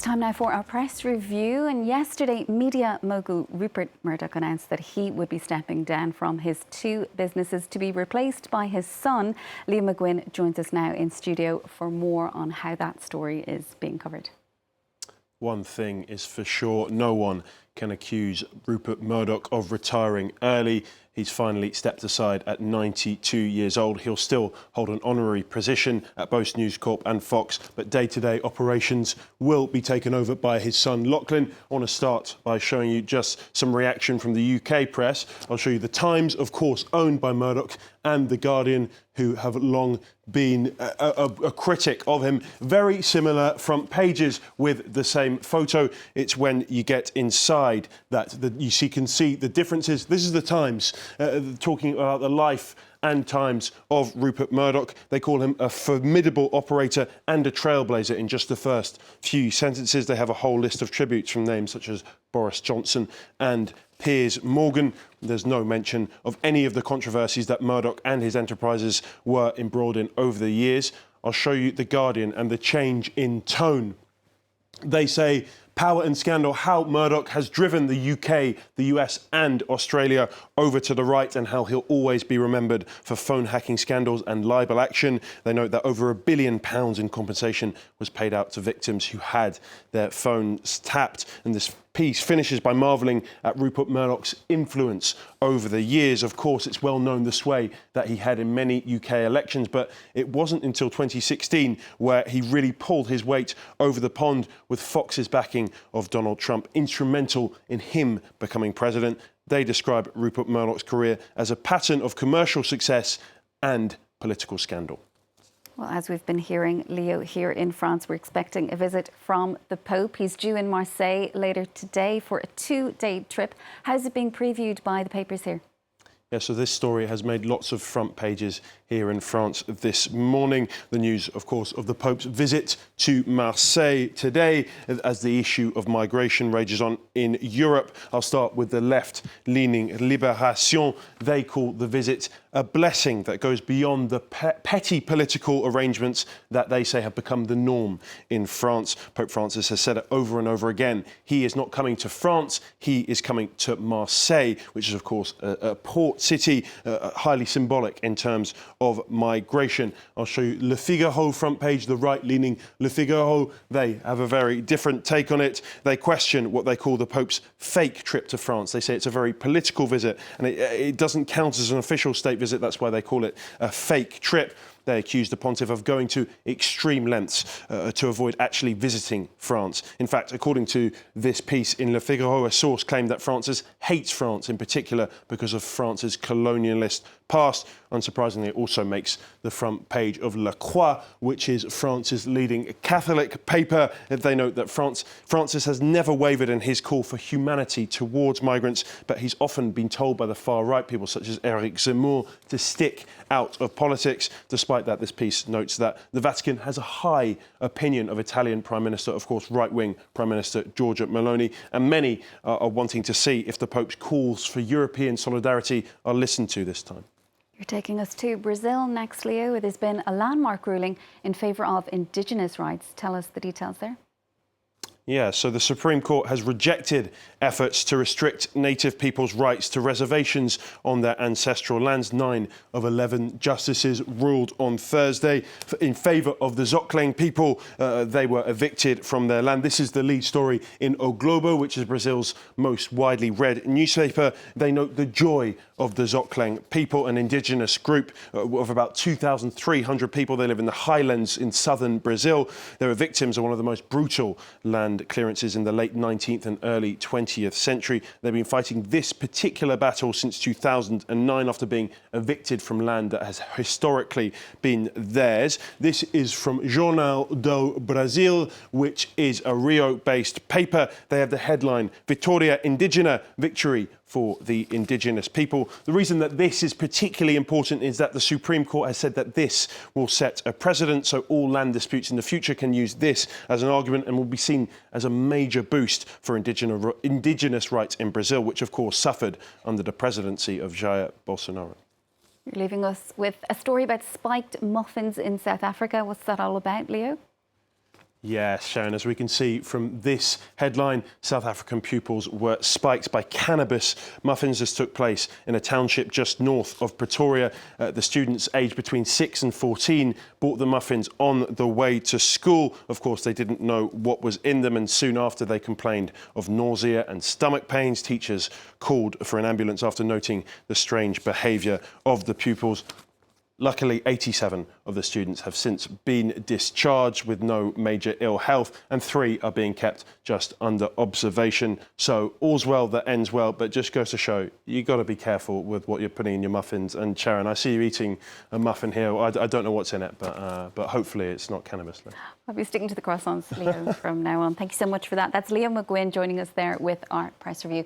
time now for our press review. And yesterday, media mogul Rupert Murdoch announced that he would be stepping down from his two businesses to be replaced by his son. Liam McGuinn joins us now in studio for more on how that story is being covered. One thing is for sure, no one can accuse Rupert Murdoch of retiring early. He's finally stepped aside at 92 years old. He'll still hold an honorary position at both News Corp and Fox, but day-to-day operations will be taken over by his son, Lachlan. I want to start by showing you just some reaction from the UK press. I'll show you the Times, of course, owned by Murdoch, and The Guardian, who have long been a critic of him. Very similar front pages with the same photo. It's when you get inside that you can see the differences. This is the Times talking about the life and times of Rupert Murdoch. They call him a formidable operator and a trailblazer in just the first few sentences. They have a whole list of tributes from names such as Boris Johnson and Piers Morgan. There's no mention of any of the controversies that Murdoch and his enterprises were embroiled in over the years. I'll show you The Guardian and the change in tone. They say, power and scandal, how Murdoch has driven the UK, the US and Australia over to the right, and how he'll always be remembered for phone hacking scandals and libel action. They note that over £1 billion in compensation was paid out to victims who had their phones tapped. And this piece finishes by marvelling at Rupert Murdoch's influence over the years. Of course, it's well known the sway that he had in many UK elections, but it wasn't until 2016 where he really pulled his weight over the pond with Fox's backing of Donald Trump, instrumental in him becoming president. They describe Rupert Murdoch's career as a pattern of commercial success and political scandal. Well, as we've been hearing, Leo, here in France, we're expecting a visit from the Pope. He's due in Marseille later today for a 2-day trip. How's it being previewed by the papers here? Yeah, so this story has made lots of front pages here in France this morning. The news, of course, of the Pope's visit to Marseille today as the issue of migration rages on in Europe. I'll start with the left-leaning Libération. They call the visit a blessing that goes beyond the petty political arrangements that they say have become the norm in France. Pope Francis has said it over and over again. He is not coming to France, he is coming to Marseille, which is, of course, a port city, highly symbolic in terms of migration. I'll show you Le Figaro front page, the right-leaning Le Figaro. They have a very different take on it. They question what they call the Pope's fake trip to France. They say it's a very political visit and it doesn't count as an official state visit. That's why they call it a fake trip. They accuse the pontiff of going to extreme lengths to avoid actually visiting France. In fact, according to this piece in Le Figaro, a source claimed that Francis hates France in particular because of France's colonialist past. Unsurprisingly, it also makes the front page of La Croix, which is France's leading Catholic paper. They note that Francis has never wavered in his call for humanity towards migrants, but he's often been told by the far-right, people such as Eric Zemmour, to stick out of politics. Despite that, this piece notes that the Vatican has a high opinion of Italian Prime Minister, of course, right-wing Prime Minister Giorgia Meloni, and many are wanting to see if the Pope's calls for European solidarity are listened to this time. You're taking us to Brazil next, Leo. There's been a landmark ruling in favour of indigenous rights. Tell us the details there. Yeah, so the Supreme Court has rejected efforts to restrict native people's rights to reservations on their ancestral lands. 9 of 11 justices ruled on Thursday in favour of the Zocleng people. They were evicted from their land. This is the lead story in O Globo, which is Brazil's most widely read newspaper. They note the joy of the Zocleng people, an indigenous group of about 2,300 people. They live in the highlands in southern Brazil. They were victims of one of the most brutal land clearances in the late 19th and early 20th century. They've been fighting this particular battle since 2009 after being evicted from land that has historically been theirs. This is from Jornal do Brasil, which is a Rio-based paper. They have the headline, Vitória Indígena, victory for the indigenous people. The reason that this is particularly important is that the Supreme Court has said that this will set a precedent, so all land disputes in the future can use this as an argument and will be seen as a major boost for indigenous rights in Brazil, which of course suffered under the presidency of Jair Bolsonaro. You're leaving us with a story about spiked muffins in South Africa. What's that all about, Leo? Yes, Sharon, as we can see from this headline, South African pupils were spiked by cannabis. Muffins. This took place in a township just north of Pretoria. The students aged between 6 and 14 bought the muffins on the way to school. Of course, they didn't know what was in them, and soon after they complained of nausea and stomach pains. Teachers called for an ambulance after noting the strange behaviour of the pupils. Luckily, 87 of the students have since been discharged with no major ill health, and 3 are being kept just under observation. So all's well that ends well, but just goes to show you've got to be careful with what you're putting in your muffins. And Sharon, I see you eating a muffin here. I don't know what's in it, but hopefully it's not cannabis. I'll be sticking to the croissants, Leo, from now on. Thank you so much for that. That's Leo McGuinn joining us there with our press review.